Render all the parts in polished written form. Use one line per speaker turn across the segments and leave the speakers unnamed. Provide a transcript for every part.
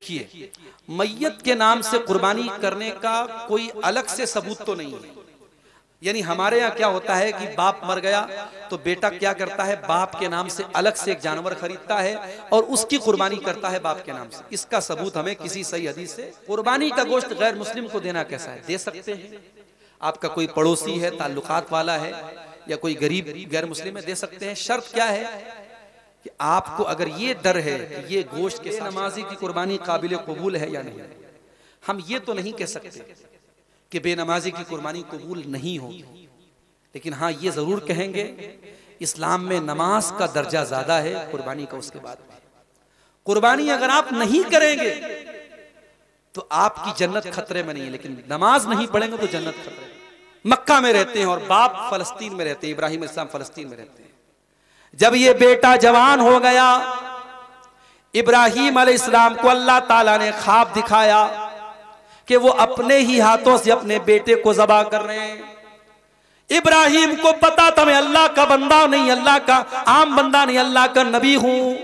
देखिए, मैयत के नाम से कुर्बानी करने का कोई अलग से सबूत तो नहीं है। यानी हमारे यहाँ क्या होता है कि बाप मर गया तो बेटा क्या करता है, बाप के नाम से अलग से एक जानवर खरीदता है और उसकी कुर्बानी करता है बाप के नाम से। इसका सबूत हमें किसी सही हदीस से कुर्बानी का गोश्त गैर मुस्लिम को देना कैसा है, दे सकते हैं। आपका कोई पड़ोसी है, ताल्लुकात वाला है या कोई गरीब गैर मुस्लिम है, दे सकते हैं। शर्त क्या है कि आपको अगर ये डर है कि ये गोश्त के नमाजी की कुर्बानी काबिल कबूल है या नहीं। हम ये तो नहीं कह सकते कि बेनमाजी की कुर्बानी कबूल नहीं होगी, लेकिन हाँ ये जरूर कहेंगे इस्लाम में नमाज का दर्जा ज्यादा है कुर्बानी का। उसके बाद कुर्बानी अगर आप नहीं करेंगे तो आपकी जन्नत खतरे में नहीं है, लेकिन नमाज नहीं पढ़ेंगे तो जन्नत खतरे में। मक्का में रहते हैं और बाप फलस्तीन में रहते हैं, इब्राहिम इस्लाम फलस्तीन में रहते हैं। जब ये बेटा जवान हो गया, इब्राहिम अलैहिस्सलाम को अल्लाह ताला ने ख्वाब दिखाया कि वो अपने ही हाथों से अपने बेटे को ज़बह कर रहे हैं। इब्राहिम को पता था मैं अल्लाह का बंदा नहीं, अल्लाह का आम बंदा नहीं, अल्लाह का नबी हूं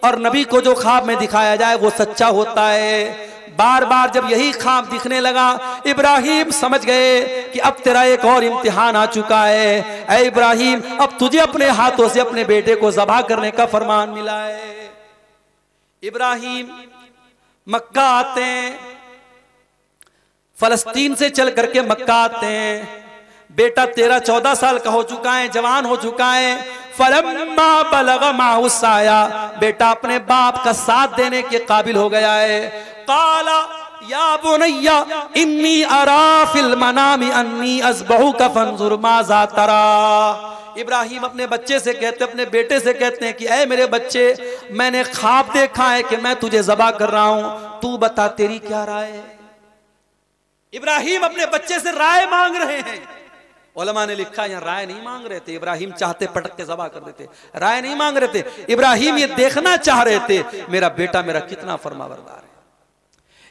और नबी को जो ख्वाब में दिखाया जाए वो सच्चा होता है। बार बार जब यही ख्वाब दिखने लगा, इब्राहिम समझ गए कि अब तेरा एक और इम्तिहान आ चुका है। ऐ इब्राहिम, अब तुझे अपने हाथों से अपने बेटे को ज़बह करने का फरमान मिला है। इब्राहिम मक्का आते हैं, फलस्तीन से चल करके मक्का आते हैं। बेटा 13-14 साल का हो चुका है, जवान हो चुका है। फलम्मा बलगा माहु साया, बेटा अपने बाप का साथ देने के काबिल हो गया है। काला या बुनैया इन्नी अरा फिल मनामी अन्नी अज़बहुका फंजुर माज़ा तरा। इब्राहिम अपने बच्चे से कहते, अपने बेटे से कहते हैं कि ऐ मेरे बच्चे, मैंने ख्वाब देखा है कि मैं तुझे ज़बह कर रहा हूं, तू बता तेरी क्या राय है। इब्राहिम अपने बच्चे से राय मांग रहे हैं। उलमा ने लिखा यहाँ राय नहीं मांग रहे थे, इब्राहिम चाहते पटक के ज़बह कर देते, राय नहीं मांग रहे थे। इब्राहिम ये देखना चाह रहे थे मेरा बेटा मेरा कितना फरमाबरदार है।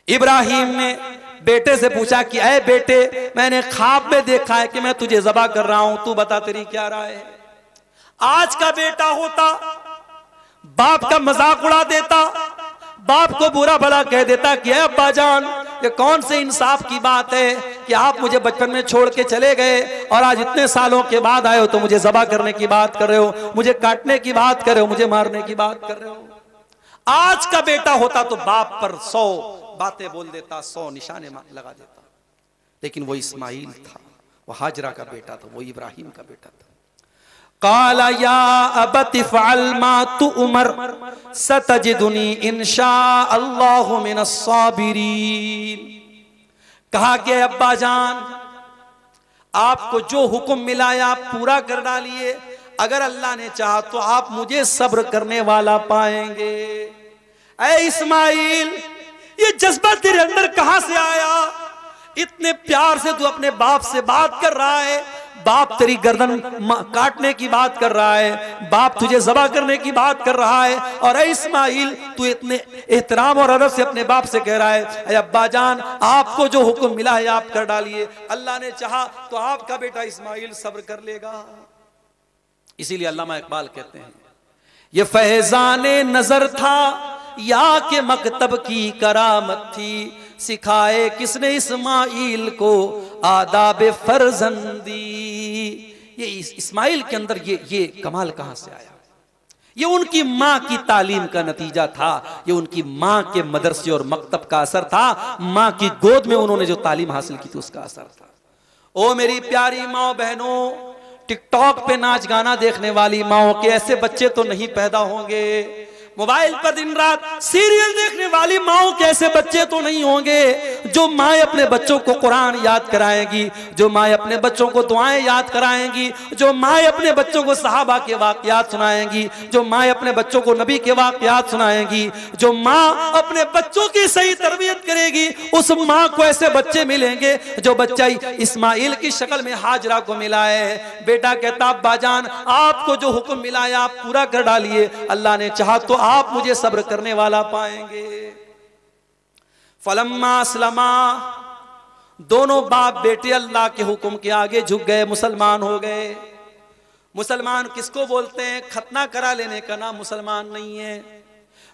इब्राहिम ने बेटे से पूछा कि ऐ बेटे, मैंने ख्वाब में देखा है कि मैं तुझे ज़बह कर रहा हूं, तू बता तेरी क्या राय है। आज का बेटा होता बाप का मजाक उड़ा देता, बाप को बुरा भला कह देता कि अब्बा जान ये कौन से इंसाफ की बात है कि आप मुझे बचपन में छोड़ के चले गए और आज इतने सालों के बाद आए हो तो मुझे ज़बह करने की बात कर रहे हो, मुझे काटने की बात कर रहे हो, मुझे मारने की बात कर रहे हो। आज का बेटा होता तो बाप पर 100 बातें बोल देता, 100 निशाने लगा देता, लेकिन वो इस्माइल था, वो हाजरा का बेटा था, वो इब्राहिम का बेटा था। काला या अबति फ़अल मा तुअमर सतजिदुनी इंशाअल्लाहु मिनस साबिरीन। कहा कि अब्बा जान, आपको जो हुक्म मिला है आप पूरा कर डालिए, अगर अल्लाह ने चाहा तो आप मुझे सब्र करने वाला पाएंगे। ऐ इस्माइल, ये जज्बा तेरे अंदर कहां से आया? इतने प्यार से तू अपने बाप से बात कर रहा है, बाप तेरी गर्दन काटने की बात कर रहा है, बाप तुझे ज़बह करने की बात कर रहा है, और ऐ इस्माइल तू इतने एहतराम और अदब से अपने बाप से कह रहा है ऐ अब्बा जान, आपको जो हुक्म मिला है आप कर डालिए, अल्लाह ने चाहा तो आपका बेटा इस्माइल सब्र कर लेगा। इसीलिए अल्लामा इकबाल कहते हैं ये फैज़ाने नजर था या के मकतब की करामत थी, सिखाए किसने इस्माइल को आदाब फर्जंदी। ये इस्माइल के अंदर ये कमाल कहां से आया? ये उनकी माँ की तालीम का नतीजा था, ये उनकी माँ के मदरसे और मकतब का असर था, माँ की गोद में उन्होंने जो तालीम हासिल की थी उसका असर था। ओ मेरी प्यारी माँ बहनों, टिकटॉक पे नाच गाना देखने वाली माओ के ऐसे बच्चे तो नहीं पैदा होंगे, मोबाइल पर दिन रात सीरियल देखने वाली माओ के ऐसे बच्चे तो नहीं होंगे, जो माएँ अपने बच्चों को कुरान याद कराएंगी, जो माएँ अपने बच्चों को दुआएं याद कराएंगी, जो माएँ अपने बच्चों को सहाबा के वाक़यात सुनाएंगी, जो माएँ अपने बच्चों को नबी के वाक़यात सुनाएंगी, जो माँ अपने बच्चों की सही तरबियत करेगी, उस माँ को ऐसे बच्चे मिलेंगे जो बच्चा इस्माइल की शक्ल में हाजरा को मिला है। बेटा कहता अब्बा जान, आपको जो हुक्म मिला है आप पूरा कर डालिए, अल्लाह ने चाहा तो आप मुझे सब्र करने वाला पाएंगे। फलम्मा अस्लमा, दोनों बाप बेटे अल्लाह के हुक्म के आगे झुक गए, मुसलमान हो गए। मुसलमान किसको बोलते हैं? खतना करा लेने का नाम मुसलमान नहीं है।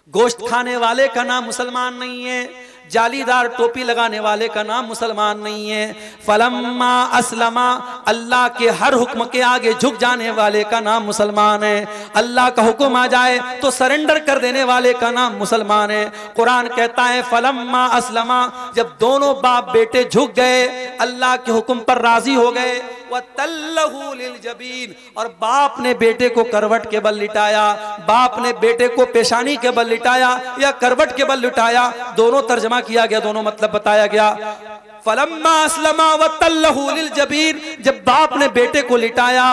गोश्त खाने वाले का नाम मुसलमान नहीं है, जालीदार टोपी लगाने वाले का नाम मुसलमान नहीं है। फलम्मा अस्लमा, अल्लाह के हर हुक्म के आगे झुक जाने वाले का नाम मुसलमान है। अल्लाह का हुक्म आ जाए तो सरेंडर कर देने वाले का नाम मुसलमान है। कुरान कहता है फलम्मा अस्लमा, जब दोनों बाप बेटे झुक गए, अल्लाह के हुक्म पर राजी हो गए, वतल्लहु लिलजबीन, और बाप ने बेटे को करवट के बल लिटाया, बाप ने बेटे को पेशानी के बल लिटाया या करवट के बल लिटाया, दोनों तर्जमा किया गया, दोनों मतलब बताया गया। फलम्मा अस्लमा वतल्लहु लिलजबीन, जब बाप ने बेटे को लिटाया,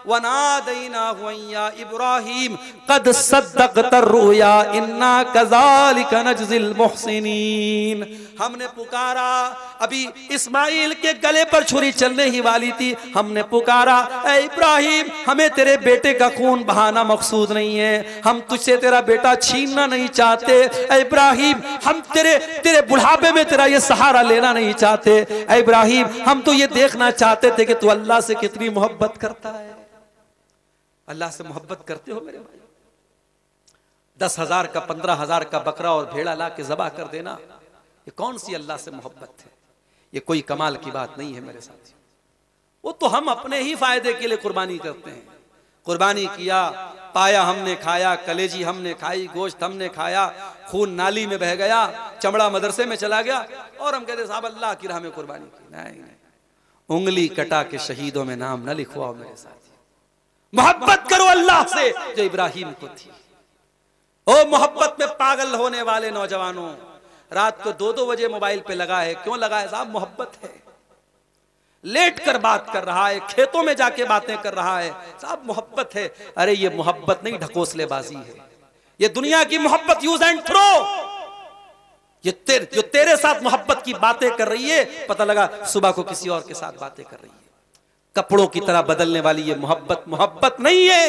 वनादैनाहु या इब्राहीम कद सद्दक़तर रुया इन्ना कज़ालिका नजज़िल मुहसिनीन, हमने पुकारा, अभी इस्माइल के गले पर छुरी चलने ही वाली थी, हमने पुकारा, ऐ इब्राहिम हमें तेरे बेटे का खून बहाना मकसूद नहीं है, हम तुझसे तेरा बेटा छीनना नहीं चाहते। ऐ इब्राहिम हम तेरे बुढ़ापे में तेरा ये सहारा लेना नहीं चाहते। ऐ इब्राहिम हम तो ये देखना चाहते थे कि तू अल्लाह से कितनी मोहब्बत करता है। अल्लाह से मोहब्बत करते हो मेरे भाई? 10,000 का 15,000 का बकरा और भेड़ा ला के ज़बा कर देना, ये कौन सी अल्लाह से मोहब्बत है? ये कोई कमाल की बात नहीं है मेरे साथी। वो तो हम अपने ही फायदे के लिए कुर्बानी करते हैं। कुर्बानी किया, पाया हमने खाया, कलेजी हमने खाई, गोश्त हमने खाया, खून नाली में बह गया, चमड़ा मदरसे में चला गया, और हम कहते साहब अल्लाह की राह में कुर्बानी की। नहीं, उंगली कटा के शहीदों में नाम न लिखवाओ मेरे साथी। मोहब्बत करो अल्लाह से जो इब्राहिम को थी। ओ मोहब्बत में पागल होने वाले नौजवानों, रात को 2-2 बजे मोबाइल पे लगा है, क्यों लगा है साहब? मोहब्बत है। लेट कर बात कर रहा है, खेतों में जाके बातें कर रहा है, साहब मोहब्बत है। अरे ये मोहब्बत नहीं, ढकोसलेबाजी है। ये दुनिया की मोहब्बत यूज एंड थ्रो। ये जो तेरे साथ मोहब्बत की बातें कर रही है, पता लगा सुबह को किसी और के साथ बातें कर रही है। कपड़ों की तरह बदलने वाली ये मोहब्बत नहीं है।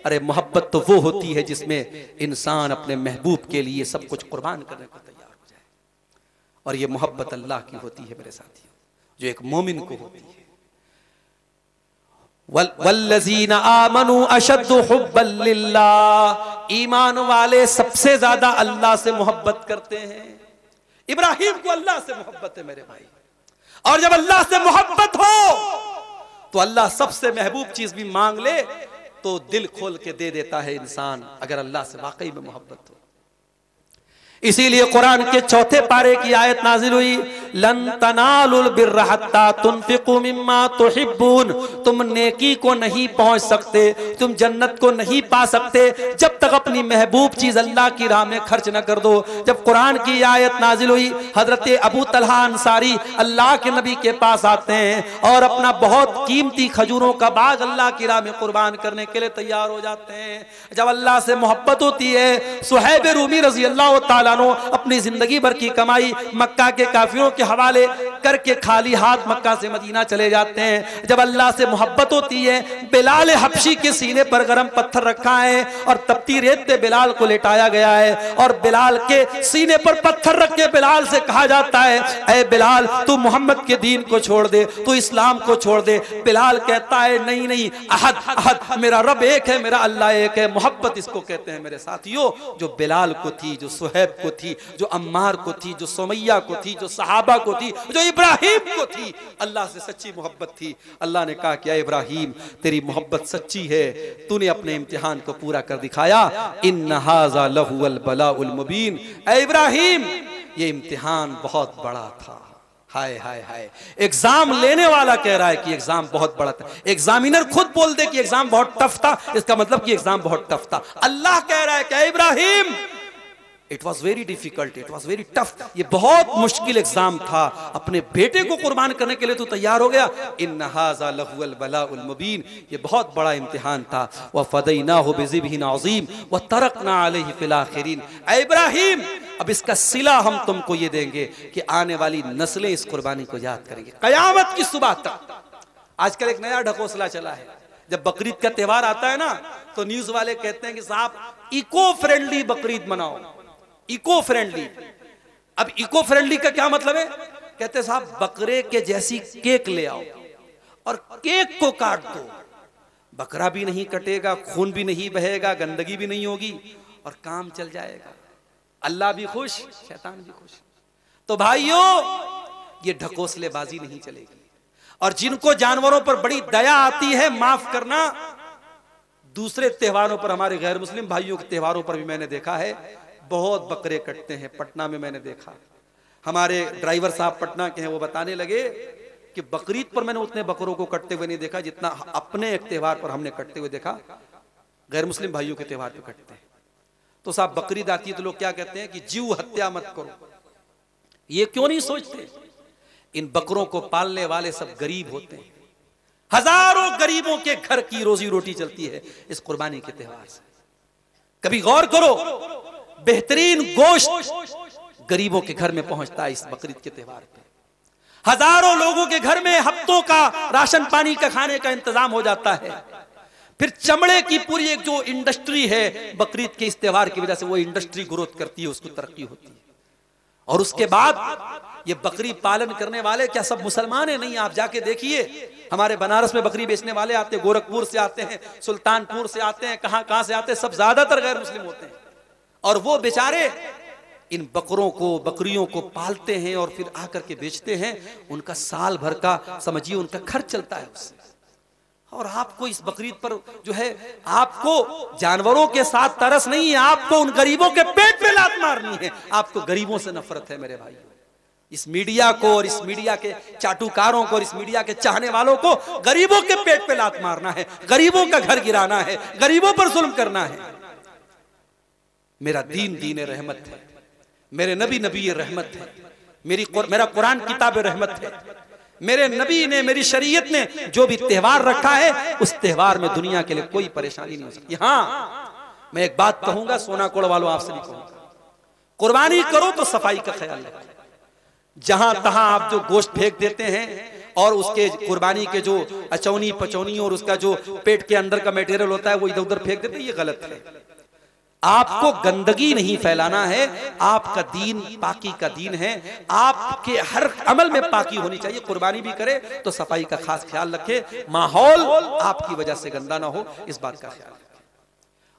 अरे मोहब्बत तो वो होती है जिसमें इंसान अपने महबूब के लिए सब कुछ कुर्बान करने को तैयार हो जाए, और ये मोहब्बत अल्लाह की होती है मेरे साथियों, जो एक मोमिन को होती है। वल्लज़ीना आमनू अशद्दु हुब्बन लिल्लाह, ईमान वाले सबसे ज्यादा अल्लाह से मोहब्बत करते हैं। इब्राहिम को अल्लाह से मोहब्बत है मेरे भाई, और जब अल्लाह से मोहब्बत हो तो अल्लाह सबसे महबूब चीज भी मांग ले तो दिल खोल के दे देता है इंसान, अगर अल्लाह से वाकई में मोहब्बत हो। इसीलिए कुरान के 4 पारे की आयत नाजिल हुई, लन तनालुल बिर्रा हत्ता तुनफिकू मिम्मा तुहिब्बून, तुम नेकी को नहीं पहुंच सकते, तुम जन्नत को नहीं पा सकते जब तक अपनी महबूब चीज अल्लाह की राह में खर्च न कर दो। जब कुरान की आयत नाजिल हुई, हजरत अबू तलहा अंसारी अल्लाह के नबी के पास आते हैं और अपना बहुत कीमती खजूरों का बाग अल्लाह की राह में कुर्बान करने के लिए तैयार हो जाते हैं। जब अल्लाह से मोहब्बत होती है, सुहैब रूमी रजी अल्लाह ताला अपनी जिंदगी भर की कमाई मक्का के काफिरों के हवाले करके खाली हाथ मक्का से मदीना चले जाते हैं। जब अल्लाह से मोहब्बत होती है, बिलाल हबशी के सीने पर गरम पत्थर रखा है और तपती रेत पे बिलाल को लेटाया गया है, और बिलाल के सीने पर पत्थर रख के बिलाल से कहा जाता है, ऐ बिलाल तू मोहम्मद के दीन को छोड़ दे, तू इस्लाम को छोड़ दे। बिलाल कहता है नहीं नहीं, अहद अहद, मेरा रब एक है, मेरा अल्लाह एक है। मोहब्बत इसको कहते हैं मेरे साथियों, जो बिलाल को थी, जो सुहैब को थी, जो अम्मार को थी, जो सुमैया को थी, जो सहाबा को थी, जो इब्राहिम को थी। अल्लाह से सच्ची मोहब्बत थी। अल्लाह ने कहा कि इब्राहिम तेरी मोहब्बत सच्ची है, तूने अपने इम्तिहान को पूरा कर दिखाया। इन्ना हाज़ा लहुल बलाउल मुबीन, ऐ इब्राहिम ये इम्तिहान बहुत बड़ा था। हाय हाय हाय, एग्जाम लेने वाला कह रहा है कि एग्जाम बहुत बड़ा था। एग्जामिनर खुद बोल दे कि एग्जाम बहुत टफ था, इसका मतलब कि एग्जाम बहुत टफ था। अल्लाह कह रहा है कि Ibrahim it was very difficult, it was very tough, ये बहुत मुश्किल एग्जाम था। अपने बेटे को कुर्बान करने के लिए तू तैयार हो गया। इन्ना हाज़ा लहुल बलाउल मुबीन, ये बहुत बड़ा इम्तिहान था। व फदैनाहु बिज़िब्हिन अज़ीम व तरकना अलैहि फिल आखिरीन। ऐ इब्राहिम अब इसका सिला हम तुमको ये देंगे कि आने वाली नस्लें इस कुर्बानी को याद करेंगे कयामत की सुबह तक। आजकल एक नया ढकोसला चला है, जब बकरीद का त्यौहार आता है ना तो न्यूज वाले कहते हैं कि साहब इको फ्रेंडली बकरीद मनाओ, इको फ्रेंडली। अब इको फ्रेंडली का क्या मतलब है? कहते साहब बकरे के जैसी केक ले आओ और केक को काट दो, बकरा भी नहीं कटेगा, खून भी नहीं बहेगा, गंदगी भी नहीं होगी, और काम चल जाएगा। अल्लाह भी खुश, शैतान भी खुश। तो भाइयों, ये ढकोसलेबाजी नहीं चलेगी। और जिनको जानवरों पर बड़ी दया आती है, माफ करना, दूसरे त्योहारों पर, हमारे गैर मुस्लिम भाइयों के त्योहारों पर भी मैंने देखा है, बहुत बकरे कटते हैं। पटना में मैंने देखा, हमारे ड्राइवर साहब पटना के हैं, वो बताने लगे कि बकरीद पर मैंने उतने बकरों को कटते हुए नहीं देखा जितना अपने एक त्योहार पर हमने कटते हुए देखा। गैर मुस्लिम भाइयों के त्योहार पे कटते हैं। तो साहब बकरीद आती है तो लोग क्या कहते हैं कि जीव हत्या मत करो। ये क्यों नहीं सोचते, इन बकरों को पालने वाले सब गरीब होते हैं। हजारों गरीबों के घर की रोजी रोटी चलती है इस कुर्बानी के त्योहार से। कभी गौर करो, बेहतरीन गोश्त गरीबों के घर में पहुंचता है इस बकरीद के त्योहार पे। हजारों लोगों के घर में हफ्तों का राशन पानी का खाने का इंतजाम हो जाता है। फिर चमड़े की पूरी एक जो इंडस्ट्री है बकरीद के इस त्योहार की वजह से, वो इंडस्ट्री ग्रोथ करती है, उसको तरक्की होती है। और उसके बाद ये बकरी पालन करने वाले क्या सब मुसलमान है? नहीं, आप जाके देखिए, हमारे बनारस में बकरी बेचने वाले आते हैं, गोरखपुर से आते हैं, सुल्तानपुर से आते हैं, कहां से आते हैं, सब ज्यादातर गैर मुस्लिम होते हैं। और वो बेचारे इन बकरों को, बकरियों को पालते हैं और फिर आकर के बेचते हैं। उनका साल भर का समझिए उनका खर्च चलता है उससे। और आपको इस बकरीद पर जो है, आपको जानवरों के साथ तरस नहीं है, आपको उन गरीबों के पेट पे लात मारनी है। आपको गरीबों से नफरत है मेरे भाई। इस मीडिया को और इस मीडिया के चाटुकारों को और इस मीडिया के चाहने वालों को गरीबों के पेट पे लात मारना है, गरीबों का घर गिराना है, गरीबों पर जुल्म करना है। मेरा दीन दीन रहमत है, मेरे नबी नबी रहमत है, मेरा कुरान किताब रहमत है। मेरे नबी ने, मेरी शरीयत ने जो भी त्योहार रखा है, उस त्योहार में दुनिया के लिए कोई परेशानी नहीं हो सकती। हाँ, मैं एक बात कहूंगा, सोना कोड़ वालों, आपसे भी कहूंगा, कुर्बानी करो तो सफाई का ख्याल रखो। जहां तहां आप जो गोश्त फेंक देते हैं और उसके कुर्बानी के जो अचौनी पचौनी और उसका जो पेट के अंदर का मटेरियल होता है वो इधर उधर फेंक देते हैं, ये गलत है। आपको गंदगी नहीं फैलाना है, आपका दीन पाकी का दीन है, आपके हर अमल में पाकी होनी चाहिए। कुर्बानी भी करे तो सफाई का खास ख्याल रखे, माहौल आपकी वजह से गंदा ना हो, इस बात का ख्याल रखें।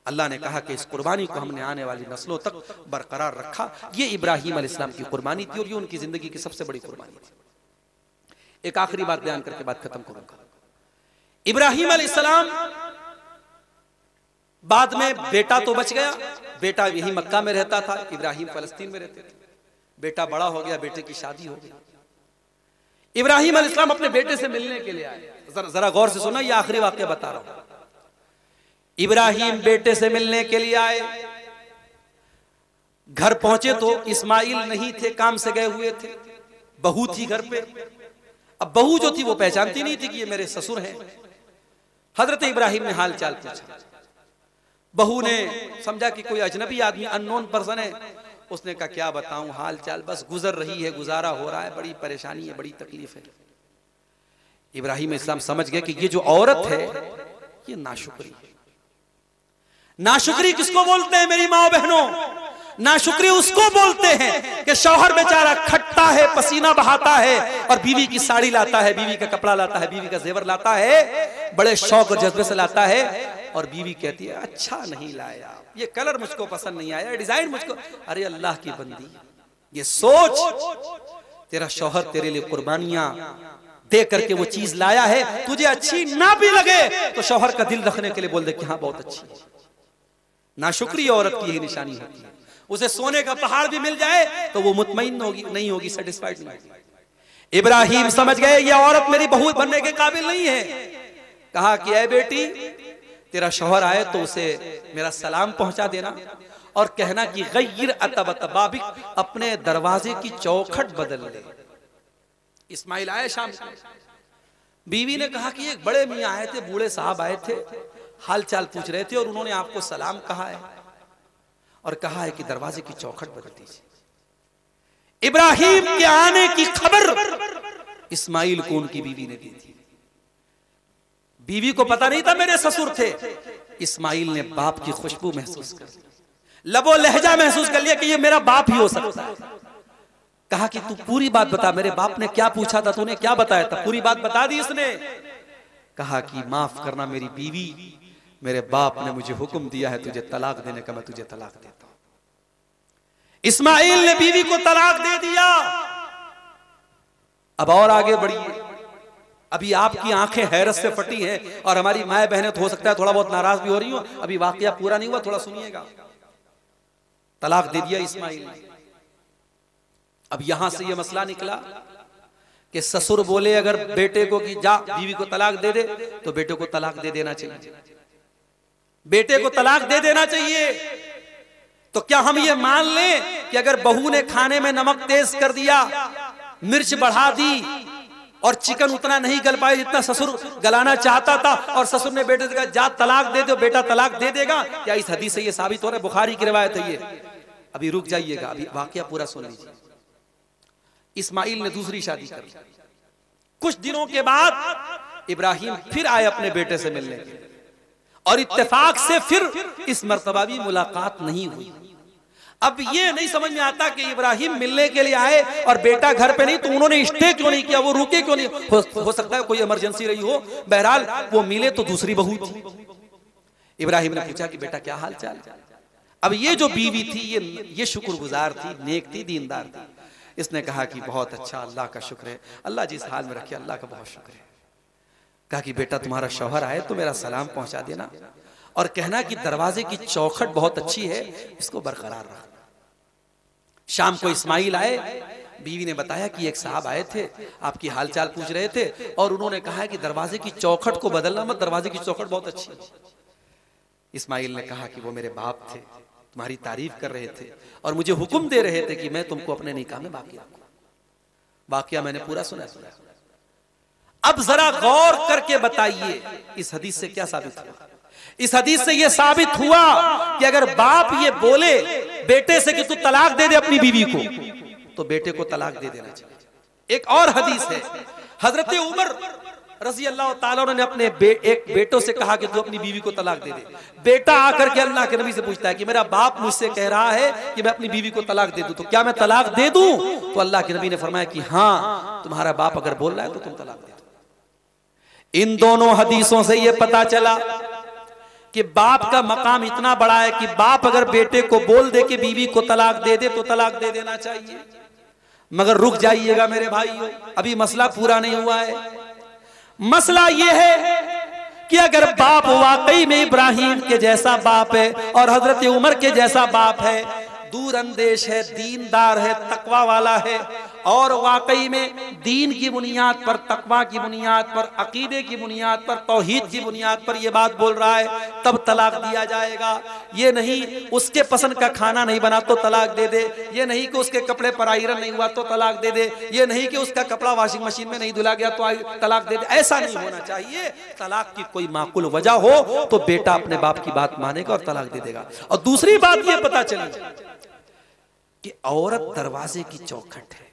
अल्लाह ने कहा कि इस कुर्बानी को हमने आने वाली नस्लों तक बरकरार रखा। ये इब्राहिम अलैहिस्सलाम की कुर्बानी थी और ये उनकी जिंदगी की सबसे बड़ी कुर्बानी थी। एक आखिरी बात बयान करके बात खत्म करूंगा। इब्राहिम अलैहिस्सलाम बाद में बेटा तो बच गया, बेटा यही मक्का में रहता था, इब्राहिम फलस्तीन में रहते थे। बेटा बड़ा हो गया, बेटे की शादी हो गई। इब्राहिम अलैहिस्सलाम अपने बेटे से मिलने के लिए आए। जरा गौर से सुना, ये आखिरी वाक्य बता रहा हूं। इब्राहिम बेटे से मिलने के लिए आए, घर पहुंचे तो इस्माइल नहीं थे, काम से गए हुए थे, बहू थी घर पे। अब बहू जो थी वो पहचानती नहीं थी कि ये मेरे ससुर हैं। हजरत इब्राहिम ने हाल चाल पूछा। बहू ने समझा कि कोई अजनबी आदमी, अननोन पर्सन है। उसने कहा क्या बताऊं हाल चाल, बस गुजर रही है, गुजारा हो रहा है, बड़ी परेशानी है, बड़ी तकलीफ है। इब्राहिम इस्लाम समझ गए कि ये जो औरत है ये नाशुक्री है। नाशुक्री किसको बोलते हैं मेरी माँ बहनों? नाशुक्री उसको बोलते हैं कि शौहर बेचारा खटता है, पसीना बहाता है और बीवी की साड़ी लाता है, बीवी का कपड़ा लाता है, बीवी का जेवर लाता है, बड़े शौक और जज्बे से लाता है, और बीवी कहती है अच्छा नहीं लाया, ये कलर मुझको पसंद नहीं आया, डिजाइन मुझको। अरे अल्लाह की बंदी, ये सोच, तेरा शौहर तेरे लिए कुर्बानियां दे करके वो चीज लाया है, तुझे अच्छी ना भी लगे तो शौहर का दिल रखने के लिए बोल दे कि हाँ बहुत अच्छी है। नाशुक्री औरत की यही निशानी होती है। उसे सोने का पहाड़ भी मिल जाए तो वो मुतमईन होगी, नहीं होगी, सेटिस्फाइड नहीं होगी। इब्राहिम समझ गए ये औरत मेरी बहू बनने के काबिल नहीं है। कहा कि ऐ बेटी, तेरा शौहर आए तो उसे मेरा सलाम पहुंचा देना और कहना कि गय्यर अतबतबाबिक, अपने दरवाजे की चौखट बदल ले। इस्माइल आए शाम को, बीवी ने कहा कि एक बड़े मियाँ आए थे, बूढ़े साहब आए थे, हाल चाल पूछ रहे थे और उन्होंने आपको सलाम कहा है और कहा है कि दरवाजे की चौखट बदल दीजिए। इब्राहिम के आने की खबर इस्माइल को उनकी बीवी ने दी थी। बीवी को पता नहीं था मेरे ससुर थे। इस्माइल ने बाप की खुशबू महसूस कर ली, लबो लहजा महसूस कर लिया कि ये मेरा बाप ही हो सकता है। कहा कि तू पूरी बात बता, मेरे बाप ने क्या पूछा था, तूने क्या बताया था, पूरी बात बता दी इसने। कहा कि माफ करना मेरी बीवी, मेरे बाप ने मुझे हुक्म दिया है तुझे तलाक देने का, मैं तुझे तलाक देता हूं। इस्माइल ने बीवी को तलाक दे दिया। अब और आगे बढ़िए, अभी आपकी आंखें हैरत से फटी हैं और हमारी माए बहनें तो हो सकता है थोड़ा बहुत नाराज भी हो रही हो, अभी वाकया पूरा नहीं हुआ, थोड़ा सुनिएगा। तलाक दे दिया इस्माइल ने। अब यहां से यह मसला निकला कि ससुर बोले अगर बेटे को कि जा बीवी को तलाक दे दे, तो बेटे को तलाक दे देना चाहिए, बेटे को तलाक दे देना चाहिए। तो क्या हम ये मान लें कि अगर बहू ने खाने में नमक तेज कर दिया, मिर्च बढ़ा दी और चिकन उतना नहीं गल पाए जितना ससुर गलाना चाहता था, और ससुर ने बेटे से कहा जा तलाक दे दो, बेटा तलाक दे देगा, क्या इस हदीस से ये साबित हो रहा है? बुखारी की रिवायत है ये। अभी रुक जाइएगा, अभी वाकया पूरा सुन लीजिए। इस्माइल ने दूसरी शादी कर ली। कुछ दिनों के बाद इब्राहिम फिर आए अपने बेटे से मिलने के लिए, और इत्तेफाक से फिर इस मर्तबा भी मुलाकात नहीं हुई। अब ये नहीं समझ में आता कि इब्राहिम मिलने के लिए आए और बेटा घर पे नहीं, तो उन्होंने स्टे क्यों नहीं किया, वो रुके क्यों नहीं? हो सकता है कोई इमरजेंसी रही हो। बहरहाल वो मिले तो दूसरी बहू थी। इब्राहिम ने पूछा कि बेटा क्या हाल चाल? अब ये जो बीवी थी ये शुक्रगुजार थी, नेक थी, दीनदार थी। इसने कहा कि बहुत अच्छा, अल्लाह का शुक्र है, अल्लाह जिस हाल में रखे अल्लाह का बहुत शुक्र है। कहा कि बेटा तुम्हारा शौहर आए तो मेरा सलाम पहुंचा देना, और कहना कि दरवाजे की चौखट बहुत अच्छी है, इसको बरकरार रखना। शाम को इस्माइल आए, बीवी ने बताया कि एक साहब आए थे, आपकी हालचाल पूछ रहे थे, और उन्होंने कहा कि दरवाजे की चौखट को बदलना मत, दरवाजे की चौखट बहुत अच्छी है। इस्माइल ने कहा कि वो मेरे बाप थे, तुम्हारी तारीफ कर रहे थे और मुझे हुक्म दे रहे थे कि मैं तुमको अपने निकाह में बाकी रखूं। वाकया मैंने पूरा सुना। अब जरा गौर करके बताइए इस हदीस से क्या साबित हुआ? इस हदीस से यह साबित हुआ कि अगर बाप ये बोले बेटे से कि तू तलाक दे दे अपनी बीवी को, तो बेटे को तलाक दे देना चाहिए। एक और हदीस है, हजरत उमर रज़ी अल्लाह ताला ने अपने एक बेटों से कहा कि तू अपनी बीवी को तलाक दे दे। बेटा आकर के अल्लाह के नबी से पूछता है कि मेरा बाप मुझसे कह रहा है कि मैं अपनी बीवी को तलाक दे दूं, तो क्या मैं तलाक दे दूं? तो अल्लाह के नबी ने फरमाया कि हाँ, तुम्हारा बाप अगर बोल रहा है तो तुम तलाक दे दो। इन दोनों हदीसों से यह पता चला कि बाप का मकाम इतना बड़ा है कि बाप अगर बेटे को बोल दे कि बीवी को तलाक दे दे तो तलाक दे देना चाहिए। मगर रुक जाइएगा मेरे भाइयों, अभी मसला पूरा नहीं हुआ है। मसला यह है कि अगर बाप वाकई में इब्राहिम के जैसा बाप है और हजरत उमर के जैसा बाप है, दूर अंदेश है, दीनदार है, तकवा वाला है, और वाकई में दीन की बुनियाद पर, तकवा की बुनियाद पर, अकीदे की बुनियाद पर, तौहीद की बुनियाद पर यह बात बोल रहा है, तब तलाक दिया जाएगा। ये नहीं उसके पसंद का खाना नहीं बना तो तलाक दे दे, ये नहीं कि उसके कपड़े पर आयरन नहीं हुआ तो तलाक दे दे, ये नहीं कि उसका कपड़ा वॉशिंग मशीन में नहीं धुला गया तो तलाक दे दे। ऐसा नहीं होना चाहिए। तलाक की कोई माकूल वजह हो तो बेटा अपने बाप की बात मानेगा और तलाक दे देगा। और दूसरी बात यह पता चली कि औरत दरवाजे की चौखट है,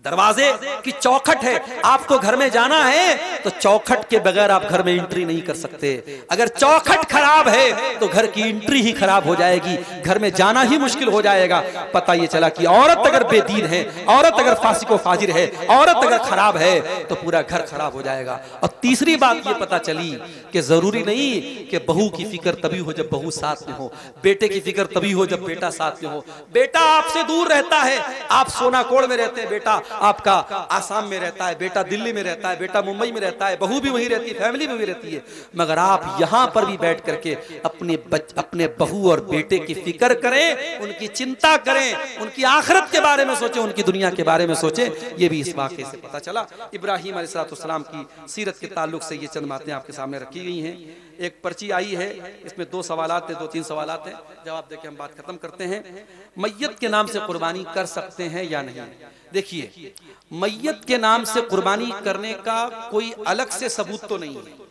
दरवाजे की चौखट है। आपको घर में जाना है तो चौखट के बगैर आप घर में एंट्री नहीं कर सकते। अगर चौखट खराब है तो घर की एंट्री ही खराब हो जाएगी, घर में जाना ही मुश्किल हो जाएगा। पता ये चला कि औरत अगर बेदीन है, औरत अगर फासिको फाजिर है, औरत अगर खराब है तो पूरा घर खराब हो जाएगा। और तीसरी बात ये पता चली कि जरूरी नहीं कि बहू की फिक्र तभी हो जब बहू साथ में हो, बेटे की फिक्र तभी हो जब बेटा साथ में हो। बेटा आपसे दूर रहता है, आप सोनाकोड़ में रहते हैं, बेटा आपका आसाम में रहता है, बेटा दिल्ली में रहता है, बेटा मुंबई में रहता है, बहू भी वहीं रहती है, फैमिली में भी रहती है, मगर आप यहां पर भी बैठ करके अपने बहू और बेटे की फिक्र करें, उनकी चिंता करें, उनकी आखिरत के बारे में सोचें, उनकी दुनिया के बारे में सोचें। यह भी इस वाक़े से पता चला। इब्राहिम अलैहिस्सलाम की सीरत के ताल्लुक से ये चंद बातें आपके सामने रखी गई हैं। एक पर्ची आई है, इसमें 2 सवालात है, 2-3 सवालात हैं, जवाब देके हम बात खत्म करते हैं। मैयत के नाम से कुर्बानी कर सकते हैं या नहीं? देखिए, मैयत के नाम से कुर्बानी करने का कोई अलग से सबूत तो नहीं है।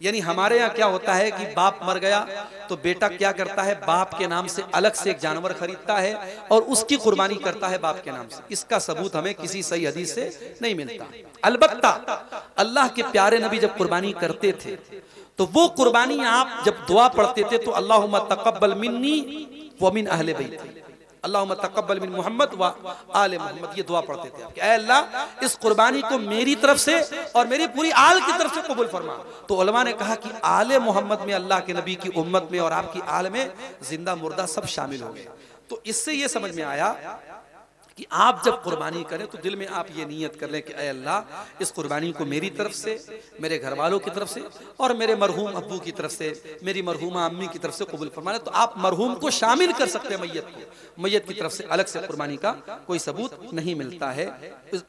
यानी हमारे यहाँ क्या होता है कि बाप मर गया तो बेटा क्या करता है, बाप के नाम से अलग से एक जानवर खरीदता है और उसकी कुर्बानी करता है बाप के नाम से। इसका सबूत हमें किसी सही हदीस से नहीं मिलता। अलबत्ता अल्लाह के प्यारे नबी जब कुर्बानी करते थे तो वो कुर्बानी आप जब दुआ पढ़ते थे तो अल्लाहुम्मा तक़ब्बल मिन्नी व मिन अहले बैती, अल्लाहुम्मा तक़ब्बल मिन मोहम्मद व आले मोहम्मद, ये दुआ पढ़ते थे कि ऐ अल्लाह इस कुर्बानी को मेरी तरफ से और मेरी पूरी आल की तरफ से कबूल फरमा। तो उलमा ने कहा कि आले मोहम्मद में अल्लाह के नबी की उम्मत में और आपकी आल में जिंदा मुर्दा सब शामिल हो गए। तो इससे ये समझ में आया कि आप जब कुर्बानी करें तो दिल में आप ये नियत कर लें कि ऐ अल्लाह इस कुर्बानी को मेरी तरफ से, मेरे घर वालों की तरफ से और मेरे मरहूम अब्बू की तरफ से, मेरी मरहूमा अम्मी की तरफ से कबूल फरमा। तो आप मरहूम को शामिल कर सकते हैं मैयत को, मैयत की तरफ से अलग से कुर्बानी का कोई सबूत नहीं मिलता है,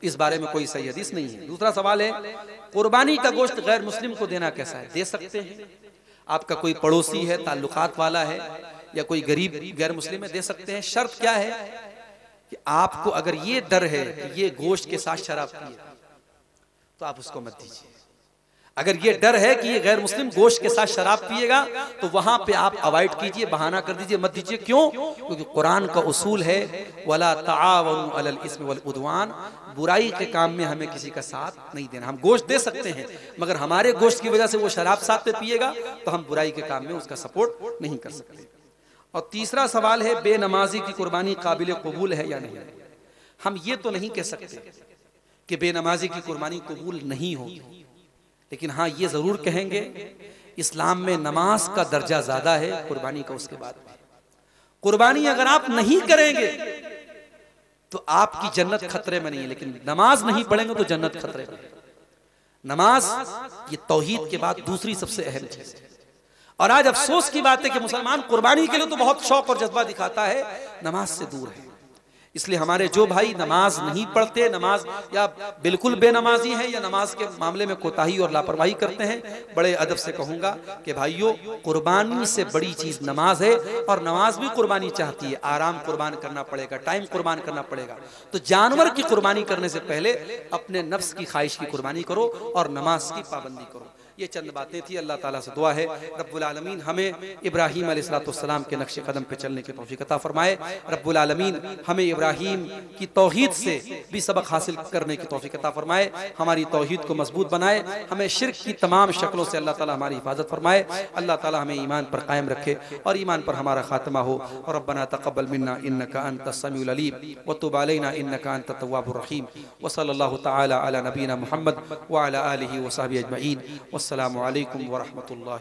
इस बारे में कोई सही हदीस नहीं है। दूसरा सवाल है, कुर्बानी का गोश्त गैर मुस्लिम को देना कैसा है? दे सकते हैं। आपका कोई पड़ोसी है, ताल्लुकात वाला है या कोई गरीब गैर मुस्लिम है, दे सकते हैं। शर्त क्या है कि आपको अगर ये डर है कि ये गोश्त के साथ शराब पिए तो आप उसको मत दीजिए। अगर ये डर है कि ये गैर मुस्लिम गोश्त के साथ शराब पिएगा तो वहां पे आप अवॉइड कीजिए, बहाना कर दीजिए, मत दीजिए। क्यों? क्योंकि कुरान का उसूल है वला ताआवनु अलल इस्मि वल उद्वान, बुराई के काम में हमें किसी का साथ नहीं देना। हम गोश्त दे सकते हैं मगर हमारे गोश्त की वजह से वो शराब साथ में पिएगा तो हम बुराई के काम में उसका सपोर्ट नहीं कर सकते। और तीसरा सवाल है, बेनमाजी की कुर्बानी काबिल कबूल है या नहीं? हम ये तो नहीं कह सकते कि बेनमाजी की कुर्बानी कबूल नहीं होगी, लेकिन हाँ ये जरूर कहेंगे इस्लाम में नमाज का दर्जा ज्यादा है कुर्बानी का। उसके बाद कुर्बानी अगर आप नहीं करेंगे तो आपकी जन्नत खतरे में नहीं है, लेकिन नमाज नहीं पढ़ेंगे तो जन्नत खतरे में। नमाज ये तौहीद के बाद दूसरी सबसे अहम चीज है। और आज अफसोस की बात है कि मुसलमान कुर्बानी के लिए तो बहुत शौक और जज्बा दिखाता है, नमाज से दूर है। इसलिए हमारे जो भाई नमाज नहीं पढ़ते, नमाज या बिल्कुल बेनमाजी हैं या नमाज के मामले में कोताही और लापरवाही करते हैं, बड़े अदब से कहूंगा कि भाइयों कुर्बानी से बड़ी चीज नमाज है। और नमाज भी कुर्बानी चाहती है, आराम कुर्बान करना पड़ेगा, टाइम कुर्बान करना पड़ेगा। तो जानवर की कुर्बानी करने से पहले अपने नफ्स की ख्वाहिश की कुर्बानी करो और नमाज की पाबंदी करो। ये चंद बातें थी। अल्लाह ताला से दुआ है रब्बुल आलमीन हमें इब्राहीम अलैहिस्सलाम के नक्शे कदम पे चलने की तौफीक अता फरमाए। रब्बुल आलमीन हमें इब्राहीम की तौहीद से भी सबक हासिल करने की तौफीक अता फरमाए, हमारी तौहीद को मजबूत बनाए, हमें शिर्क की तमाम शक्लों से अल्लाह ताला हमारी हिफाजत फरमाए। अल्लाह ताला हमें ईमान पर कायम रखे और ईमान पर हमारा खात्मा हो। और रब्बना तक़ब्बल मिन्ना इन्नका अंतस समीउल अलीम व तुब अलैना इन्नका अंतत तव्वाबुर रहीम। व सल्लल्लाहु तआला अला नबीना मुहम्मद व अला आलिहि व सहबिहि अजमईन। वस्सलामु अलैकुम व रहमतुल्लाह।